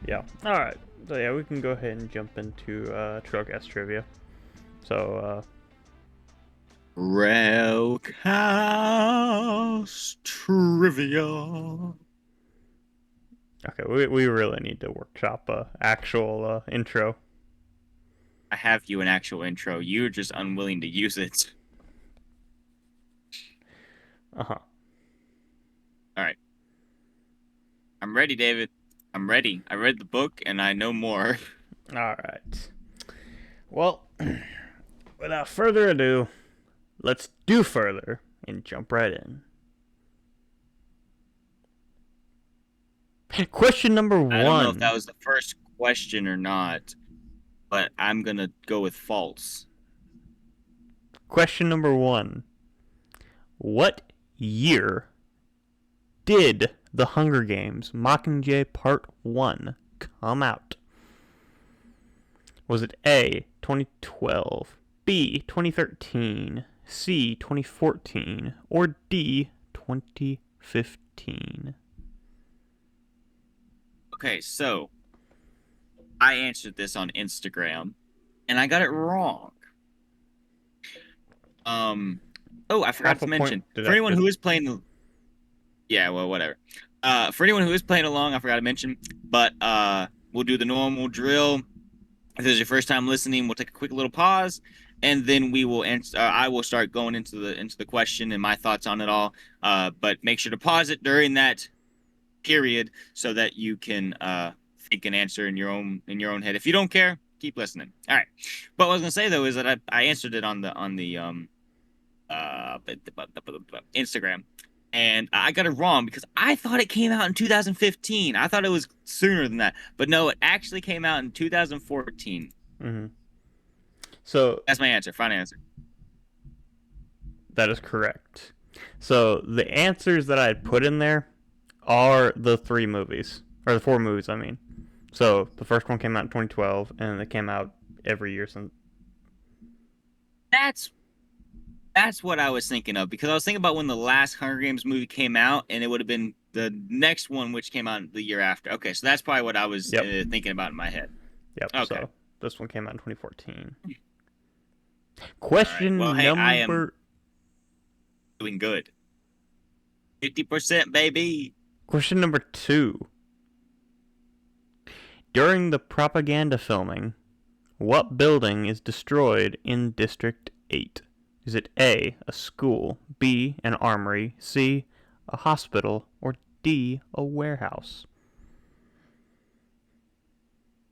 Yeah. All right. So yeah, we can go ahead and jump into Trailcast trivia. So Railcast trivia. okay, we really need to workshop a actual intro. I have you an actual intro. You're just unwilling to use it. Uh huh. All right. I'm ready, David. I'm ready. I read the book and I know more. All right. Well, without further ado, let's do further and jump right in. Question number I don't know if one. that was the first question or not, but I'm gonna go with false. Question number one. What year did The Hunger Games Mockingjay Part 1 come out? Was it A, 2012, B, 2013, C, 2014, or D, 2015? Okay, so I answered this on Instagram and I got it wrong. Um, oh, I forgot Half to a point mention for anyone deducted. who is playing the yeah, well, whatever. For anyone who is playing along, I forgot to mention, but we'll do the normal drill. If this is your first time listening, we'll take a quick little pause, and then we will answer. I will start going into the question and my thoughts on it all. But make sure to pause it during that period so that you can think and answer in your own head. If you don't care, keep listening. All right. But what I was gonna say though is that I answered it on the Instagram. And I got it wrong because I thought it came out in 2015. I thought it was sooner than that. But no, it actually came out in 2014. Mm-hmm. So That's my answer. Final answer. that is correct. So the answers that I had put in there are the three movies, or the four movies, I mean. So the first one came out in 2012, and it came out every year since. That's that's what I was thinking of because I was thinking about when the last Hunger Games movie came out, and it would have been the next one, which came out the year after. Okay, so that's probably what I was Yep, thinking about in my head. yep. Okay. So this one came out in 2014. All right. Well, Question hey, I am number doing good. 50%, baby. question number two. During the propaganda filming, what building is destroyed in District 8? Is it A, a school, B, an armory, C, a hospital, or D, a warehouse?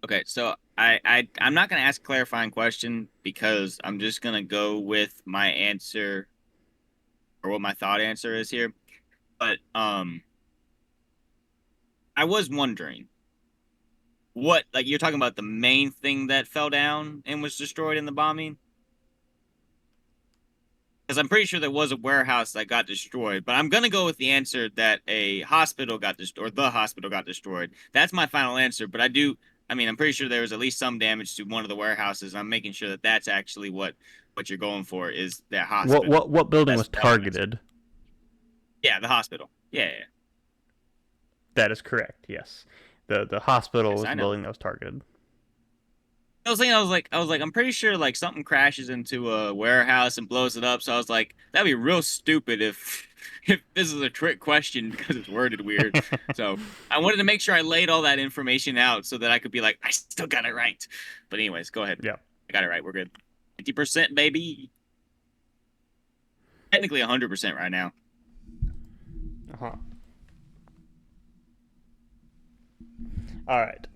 Okay, so I'm not gonna ask a clarifying question because I'm just gonna go with my answer or what my thought answer is here. But I was wondering what like you're talking about the main thing that fell down and was destroyed in the bombing? Because I'm pretty sure there was a warehouse that got destroyed, but I'm gonna go with the answer that a hospital got destroyed or the hospital got destroyed. That's my final answer, but I mean, I'm pretty sure there was at least some damage to one of the warehouses. I'm making sure that that's actually what you're going for is that What hospital. what what building was That's what I'm answering. targeted? Yeah, the hospital. Yeah, yeah, yeah. That is correct. Yes, the hospital Yes, was I the know. building that was targeted. I was thinking, I was like, I'm pretty sure like something crashes into a warehouse and blows it up. So I was like, that'd be real stupid if if this is a trick question because it's worded weird. So I wanted to make sure I laid all that information out so that I could be like, I still got it right. But anyways, go ahead. Yeah. I got it right. We're good. 50%, baby. Technically 100% right now. Uh huh. All right.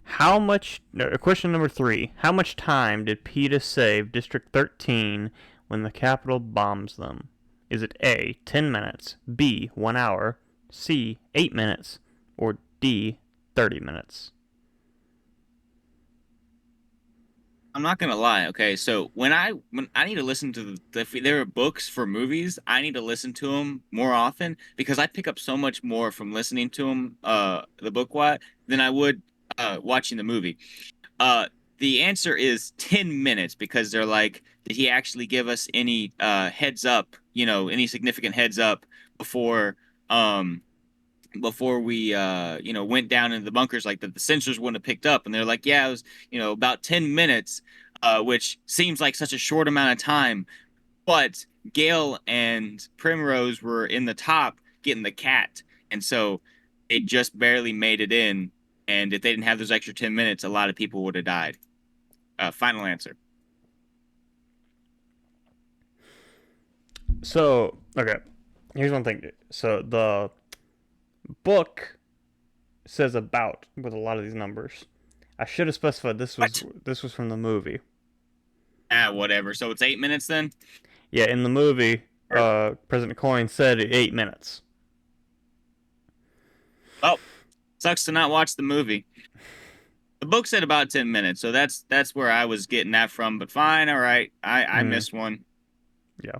How much? No, question number three. How much time did PETA save District 13 when the Capitol bombs them? Is it A, 10 minutes, B, 1 hour, C, 8 minutes, or D, 30 minutes? I'm not gonna lie. Okay, so when I need to listen to if there are books for movies, I need to listen to them more often because I pick up so much more from listening to them, the book what than I would watching the movie. Uh, the answer is 10 minutes because they're like, did he actually give us any heads up? Any significant heads up before um before we went down into the bunkers, like the sensors wouldn't have picked up, and they're like, yeah, it was about 10 minutes, which seems like such a short amount of time, but Gale and Primrose were in the top getting the cat, and so they just barely made it in, and if they didn't have those extra 10 minutes, a lot of people would have died. Final answer. So, okay, here's one thing. So the book says about with a lot of these numbers. I should have specified What? this was from the movie. Whatever. So it's 8 minutes then? Yeah, in the movie, Or, President Coin said 8 minutes. oh, sucks to not watch the movie. The book said about 10 minutes, so that's where I was getting that from. But fine, all right. I Mm, missed one. yeah.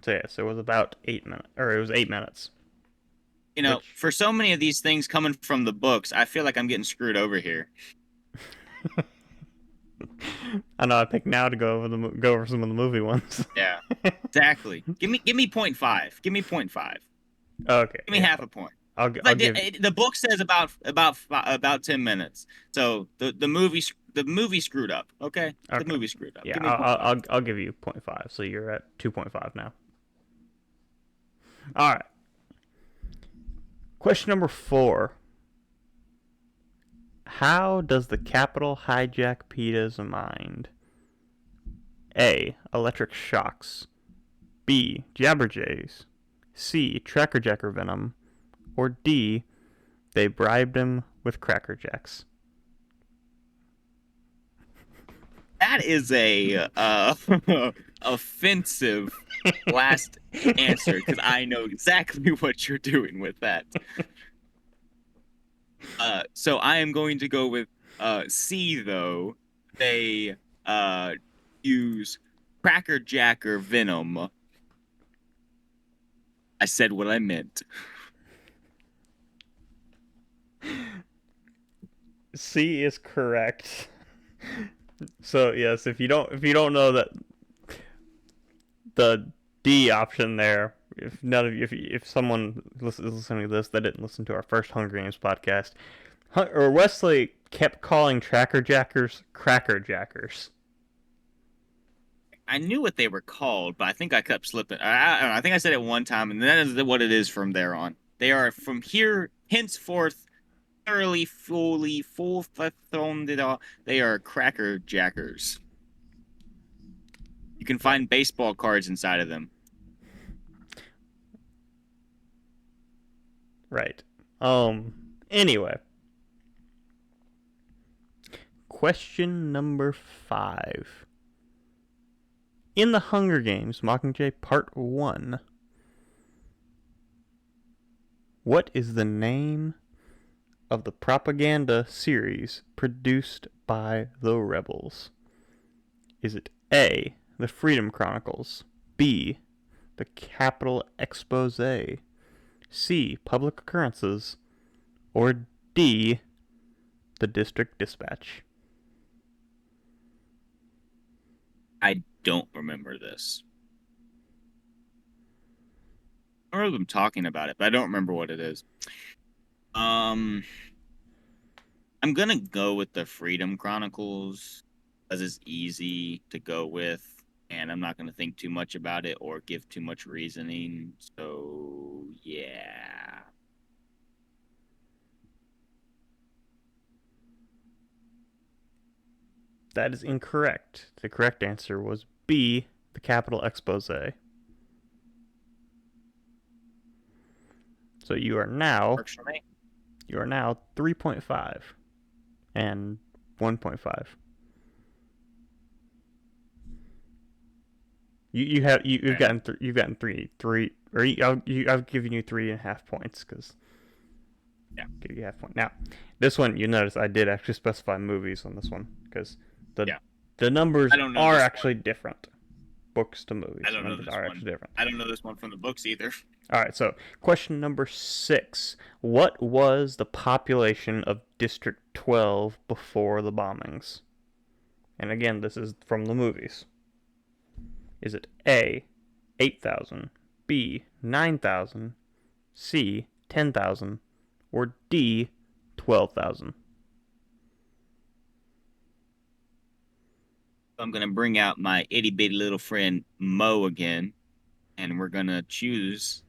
So yes, it was about 8 minutes, or it was 8 minutes. Which For so many of these things coming from the books, I feel like I'm getting screwed over here. I know I picked now to go over some of the movie ones. Yeah, exactly. Give me 0.5. Give me 0.5. Okay, Give me yeah, half a point. I'll give. The book says about 10 minutes. So the movie screwed up. Okay, the Okay, movie screwed up. yeah, Give me 0.5. I'll give you 0.5. So you're at 2.5 now. All right. Question number 4. How does the Capitol hijack PETA's mind? A. Electric shocks. B. Jabberjays. C. Tracker Jacker venom. Or D. They bribed him with Cracker Jacks. That is a offensive last answer because I know exactly what you're doing with that. So I am going to go with C though. They use Cracker Jacker venom. I said what I meant. C is correct. So yes, if you don't know that the D option there, if none of you, if someone is listening to this that didn't listen to our first Hunger Games podcast, or Wesley kept calling Tracker Jackers Cracker Jackers. I knew what they were called, but I think I kept slipping. I don't know. I think I said it one time, and that is what it is from there on. They are from here henceforth thoroughly, fully, full thrown it all. They are Cracker Jackers. You can find baseball cards inside of them. Right. Anyway, question number 5. In the Hunger Games Mockingjay Part 1, what is the name of the propaganda series produced by the rebels? Is it A, the Freedom Chronicles, B, the Capitol Expose, C, Public Occurrences, or D, the District Dispatch? I don't remember this. I remember them talking about it, but I don't remember what it is. I'm gonna go with the Freedom Chronicles because it's easy to go with, and I'm not gonna think too much about it or give too much reasoning. So yeah. That is incorrect. The correct answer was B, the Capitol Expose. So Works for me. you are now 3.5 and 1.5. You've Okay. gotten three or I've given you 3.5 points because Yeah. give you half point. Now, this one you notice I did actually specify movies on this one because the Yeah. the numbers I don't know are this actually one. different. Books to movies, I don't know numbers this are one. actually different. I don't know this one from the books either. All right, so question number 6. What was the population of District 12 before the bombings? And again, this is from the movies. Is it A, 8,000, B, 9,000, C, 10,000, or D, 12,000? I'm gonna bring out my itty bitty little friend Mo again, and we're gonna choose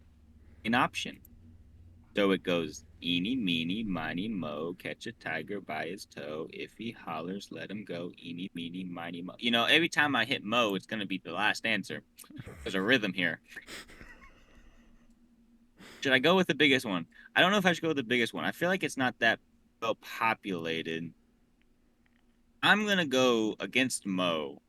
an option. So it goes eeny, meeny, miny, mo, catch a tiger by his toe. If he hollers, let him go. Eeny, meeny, miny, mo. You know, every time I hit mo, it's going to be the last answer. There's a rhythm here. Should I go with the biggest one? I don't know if I should go with the biggest one. I feel like it's not that well populated. I'm going to go against mo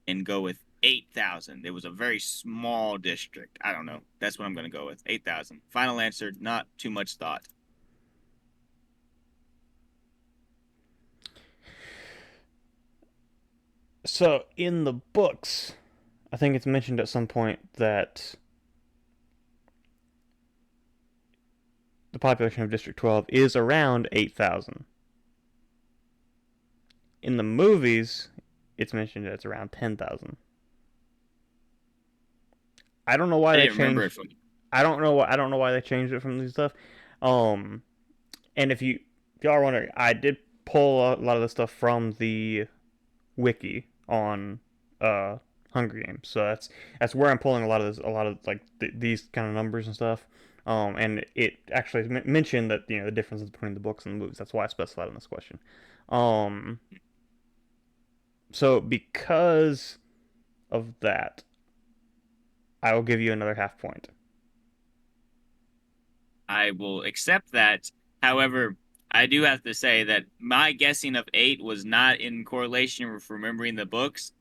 and go with 8,000. It was a very small district. I don't know. That's what I'm going to go with. 8,000. Final answer, not too much thought. So, in the books, I think it's mentioned at some point that the population of District 12 is around 8,000. In the movies, it's mentioned that it's around 10,000. I don't know why I they didn't remember changed. it from. I don't know why they changed it from these stuff. Um, and if y'all are wondering, I did pull a lot of the stuff from the wiki on uh Hunger Games. So that's where I'm pulling a lot of like these kind of numbers and stuff. And it actually mentioned that the differences between the books and the movies. That's why I specified in this question. Um, so because of that, I will give you another half point. I will accept that. However, I do have to say that my guessing of 8 was not in correlation with remembering the books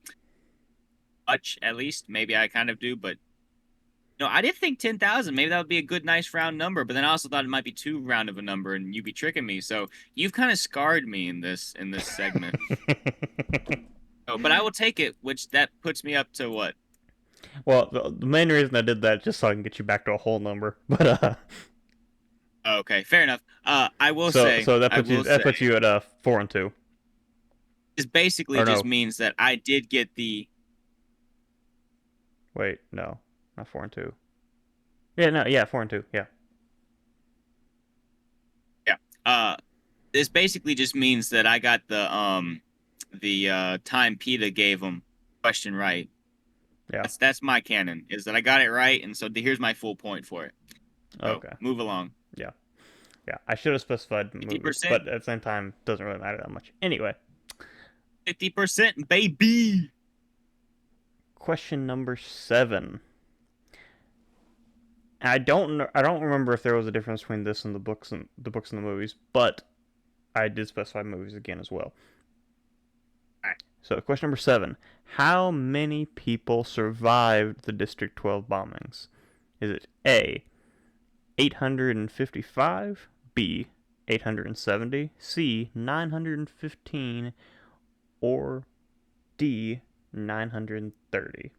much, at least. Maybe I kind of do, but no, I did think 10,000. Maybe that would be a good, nice round number. But then I also thought it might be too round of a number, and you'd be tricking me. So you've kind of scarred me in this segment. Oh, but I will take it, which that puts me up to what? Well, the main reason I did that is just so I can get you back to a whole number. But Okay, fair enough. so I will that say, puts you at 4-2. this basically Or just no, means that I did get the. wait, no, not 4-2. Yeah, no, yeah, 4-2. Yeah. Yeah. This basically just means that I got the time PETA gave him question right. Yeah. That's my canon, is that I got it right, and so here's my full point for it. So Okay. move along. Yeah. Yeah. I should have specified movies, 50%, but at the same time, it doesn't really matter that much. Anyway, 50%, baby. question number 7. I don't remember if there was a difference between this and the books and the movies, but I did specify movies again as well. All right. So, question number 7. How many people survived the District 12 bombings? Is it A, 855, B, 870, C, 915, or D, 930?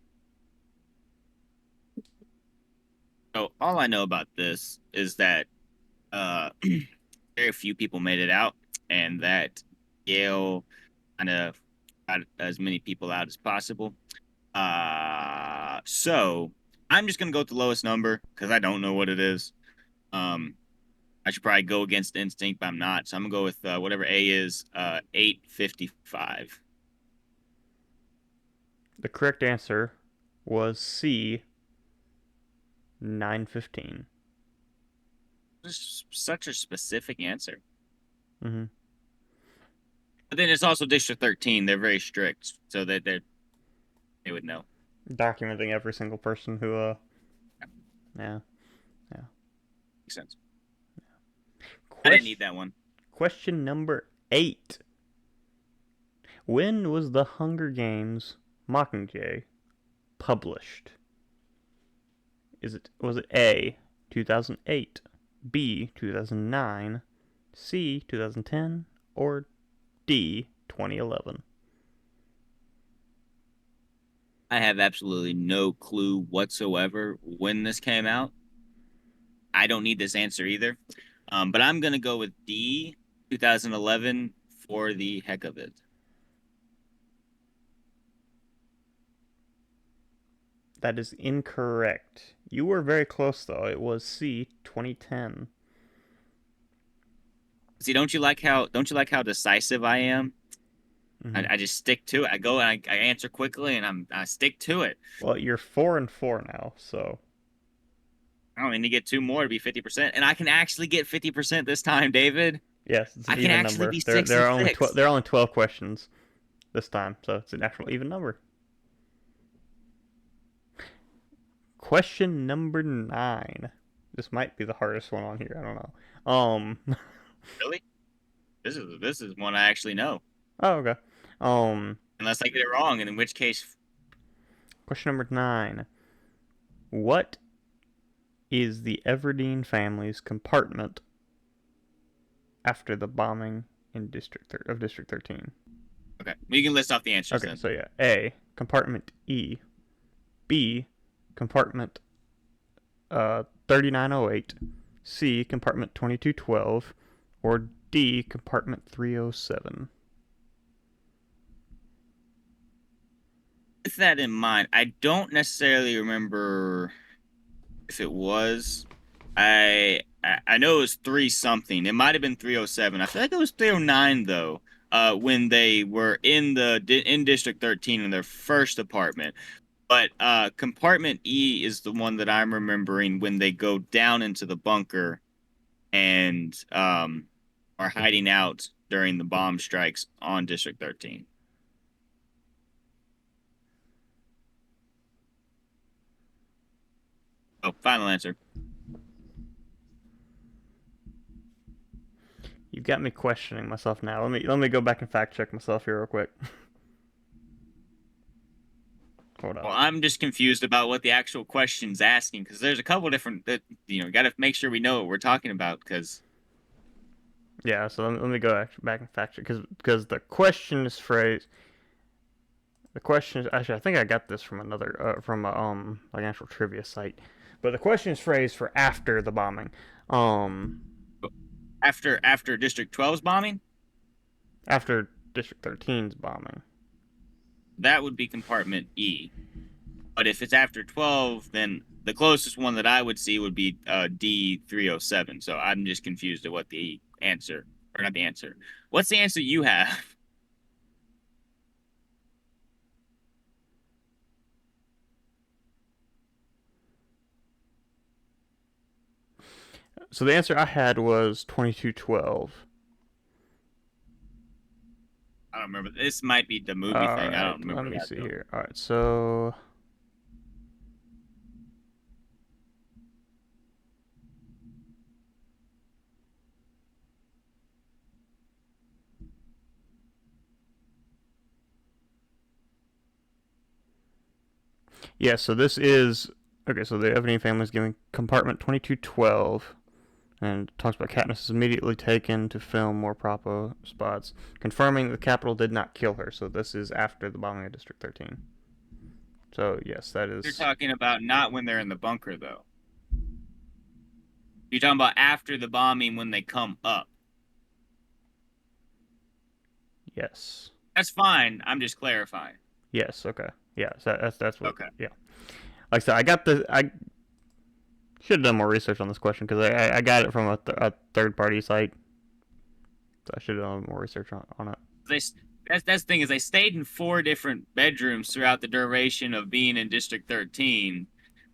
So all I know about this is that uh, very few people made it out, and that Yale kind of got as many people out as possible. So I'm just gonna go with the lowest number because I don't know what it is. Um, I should probably go against instinct, but I'm not. So I'm gonna go with whatever A is, 855. The correct answer was C, 915. This is such a specific answer. Mm-hmm. But then it's also District 13. They're very strict, so they would know. Documenting every single person who, yeah, yeah. Makes sense. I didn't Question, need that one. question number 8. When was the Hunger Games Mockingjay published? Was it A, 2008, B, 2009, C, 2010, or D, 2011? I have absolutely no clue whatsoever when this came out. I don't need this answer either. But I'm gonna go with D, 2011, for the heck of it. That is incorrect. You were very close though. It was C, 2010. See, don't you like how decisive I am? Hmm. I just stick to it. I go and I answer quickly, and I stick to it. Well, you're 4-4 now, so I don't need to get two more to be 50%, and I can actually get 50% this time, David. yes, it's I an can even actually number. be There six there and are only 12. six. There are only 12 questions this time, so it's an actual even number. Question number 9. This might be the hardest one on here. I don't know. Really? This is one I actually know, Oh, okay. Um, unless I get it wrong, and in which case, question number 9. What is the Everdeen family's compartment after the bombing in District 13? okay, we can list off the answers Okay, then. so yeah, A, compartment E, B, compartment 3908, C, compartment 2212, or D, compartment 307. With that in mind, I don't necessarily remember if it was. I know it was three something. It might have been 307. I feel like it was 309 though. When they were in District 13 in their first apartment. But compartment E is the one that I'm remembering when they go down into the bunker and are hiding out during the bomb strikes on District 13. Oh, final answer. You've got me questioning myself now. Let me go back and fact check myself here real quick. Hold Well, up. I'm just confused about what the actual question's asking because there's a couple different that got to make sure we know what we're talking about because Yeah, so let me go back and fact check because the question is phrased. The question is actually I think I got this from another from a like an actual trivia site, but the question is phrased for after the bombing. Um, after District 12's bombing, after District 13's bombing. that would be compartment E. But if it's after 12, then the closest one that I would see would be D307. So I'm just confused at what the answer, or not the answer. What's the answer you have? So the answer I had was 2212. I don't remember. This might be the movie All thing. I right, don't let remember me that see though. here. All right, so yeah, so this is okay. So the Everdeen family is giving compartment 2212, and talks about Katniss is immediately taken to film more propo spots, confirming the Capitol did not kill her. So this is after the bombing of District 13. So yes, that You're is talking about not when they're in the bunker though. You're talking about after the bombing when they come up. yes, That's fine. I'm just clarifying. yes. Okay, yeah. So that's what. Okay. Yeah, like I said, I got the I should have done more research on this question because I got it from a third party site. So I should have done more research on it. They that's the thing is they stayed in four different bedrooms throughout the duration of being in District 13.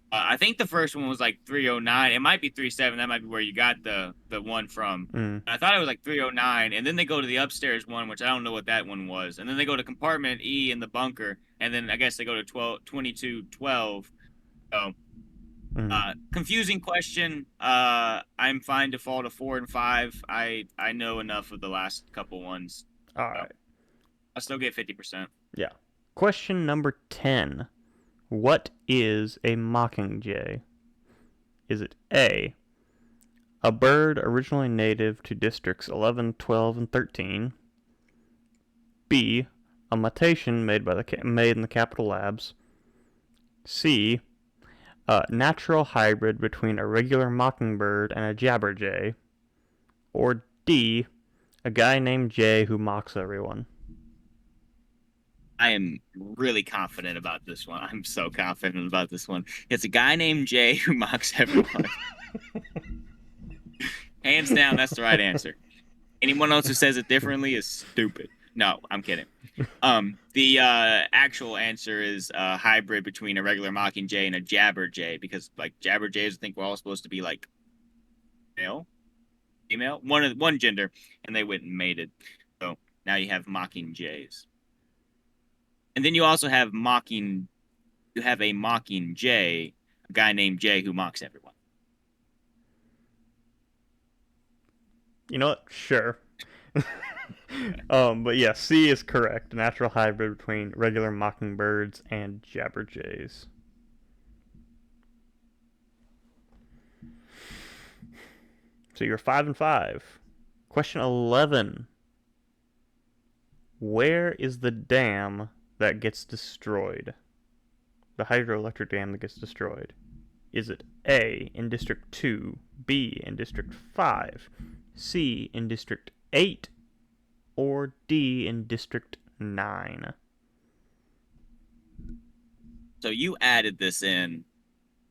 I think the first one was like 309. It might be 37. That might be where you got the one from. Mm. I thought it was like 309, and then they go to the upstairs one, which I don't know what that one was, and then they go to compartment E in the bunker, and then I guess they go to 2212. So Mm. confusing question. I'm fine to fall to 4 and 5. I know enough of the last couple ones. All So right. I'll still get 50%. Yeah. Question number 10. What is a mockingjay? Is it A, a bird originally native to districts 11, 12, and 13? B, a mutation made in the Capitol Labs? C, a natural hybrid between a regular mockingbird and a jabberjay? Or D, a guy named Jay who mocks everyone? I am really confident about this one. I'm so confident about this one. It's a guy named Jay who mocks everyone. Hands down, that's the right answer. Anyone else who says it differently is stupid. No, I'm kidding. The actual answer is a hybrid between a regular mockingjay and a jabberjay, because like jabberjays, I think we're all supposed to be like male, female, one gender, and they went and mated. So now you have mockingjays, and then you also have mocking. You have a mockingjay, a guy named Jay who mocks everyone. You know what? Sure. But yeah, C is correct. A natural hybrid between regular mockingbirds and jabberjays. So you're 5-5. Question 11. Where is the dam that gets destroyed? The hydroelectric dam that gets destroyed. Is it A in District 2, B in District 5, C in District 8, or D in District 9? So you added this in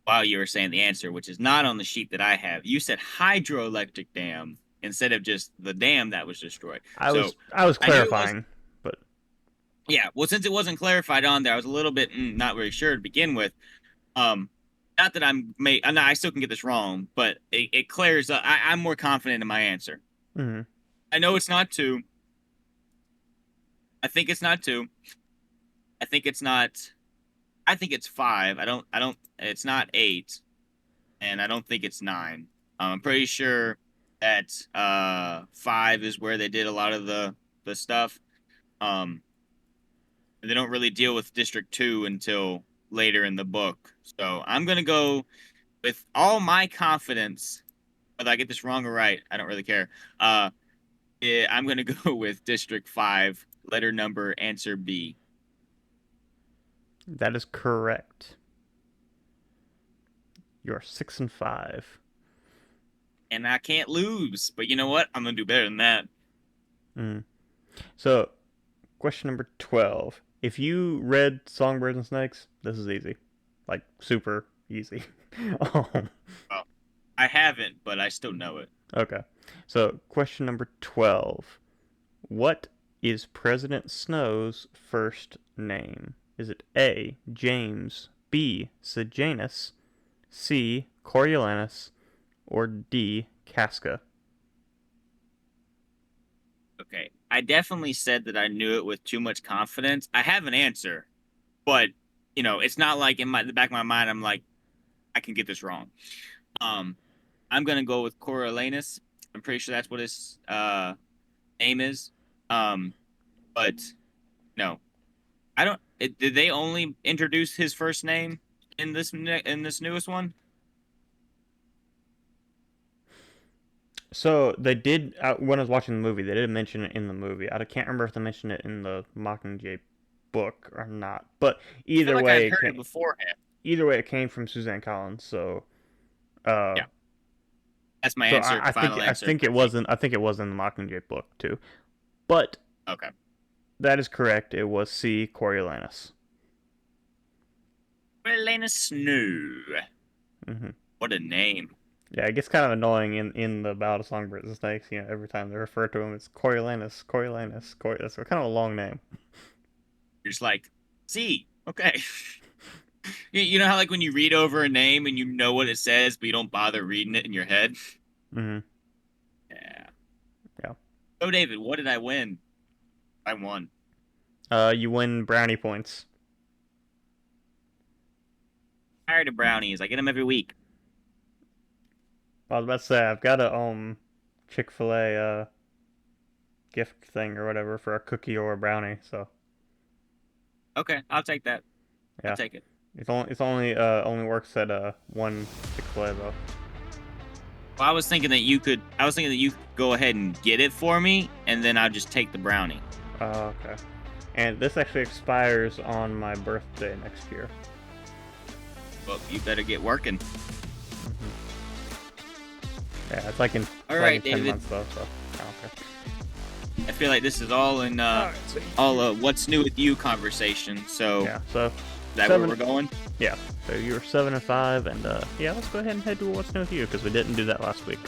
while you were saying the answer, which is not on the sheet that I have. You said hydroelectric dam instead of just the dam that was destroyed. I So was I knew it was, clarifying, but yeah. Well, since it wasn't clarified on there, I was a little bit not very sure to begin with. Um, Not that I still can get this wrong, but it clears up. I'm more confident in my answer. mm-hmm. I know it's not two. I think it's not two. I think it's not. I think it's five. I don't. It's not eight, and I don't think it's nine. I'm pretty sure that five is where they did a lot of the stuff. Um, they don't really deal with District 2 until later in the book. So I'm gonna go with all my confidence. Whether I get this wrong or right, I don't really care. Yeah, I'm gonna go with District 5, letter number, answer B. That is correct. You're 6-5. And I can't lose. But you know what? I'm gonna do better than that. Mm. So, question number 12. If you read Songbirds and Snakes, this is easy. Like, super easy. um, Well, I haven't, but I still know it. okay. So, question number 12. What is President Snow's first name? Is it A. James, B. Sejanus, C. Coriolanus, or D. Casca? Okay. I definitely said that I knew it with too much confidence. I have an answer, but it's not like in the back of my mind I'm like, I can get this wrong. I'm gonna go with Coriolanus. I'm pretty sure that's what his name is. But no, I don't. Did they only introduce his first name in this newest one? So they did when I was watching the movie. They did mention it in the movie. I can't remember if they mentioned it in the Mockingjay book or not. But I feel either like way, I've heard it beforehand. either way, it came from Suzanne Collins. So, uh, Yeah, that's my so answer. Final I answer. think it wasn't. I think it was in the Mockingjay book too. But Okay. that is correct. It was C. Coriolanus. Coriolanus Snow. Mm-hmm. What a name. Yeah, it gets kind of annoying in the Ballad of Songbirds and Snakes. Every time they refer to him, it's Coriolanus, Coriolanus, That's kind of a long name. You're just like, see, okay. You know how like when you read over a name and you know what it says, but you don't bother reading it in your head? Mm-hmm. Yeah. Yeah. So David, what did I win? I won. You win brownie points. Tired of brownies. I get them every week. I was about to say I've got a Chick-fil-A gift thing or whatever for a cookie or a brownie. So Okay, I'll take that. yeah, I'll take it. only works at one Chick-fil-A though. Well, I was thinking that you could go ahead and get it for me, and then I'll just take the brownie. Oh, okay. And this actually expires on my birthday next year. Well, you better get working. Mm-hmm. Yeah, it's like in 10 David. months though. So I don't care. I feel like this is all in what's new with you conversation. So Yeah. So is that seven- where we're going? yeah. So you were 7 and 5, and yeah, let's go ahead and head to what's new with you because we didn't do that last week.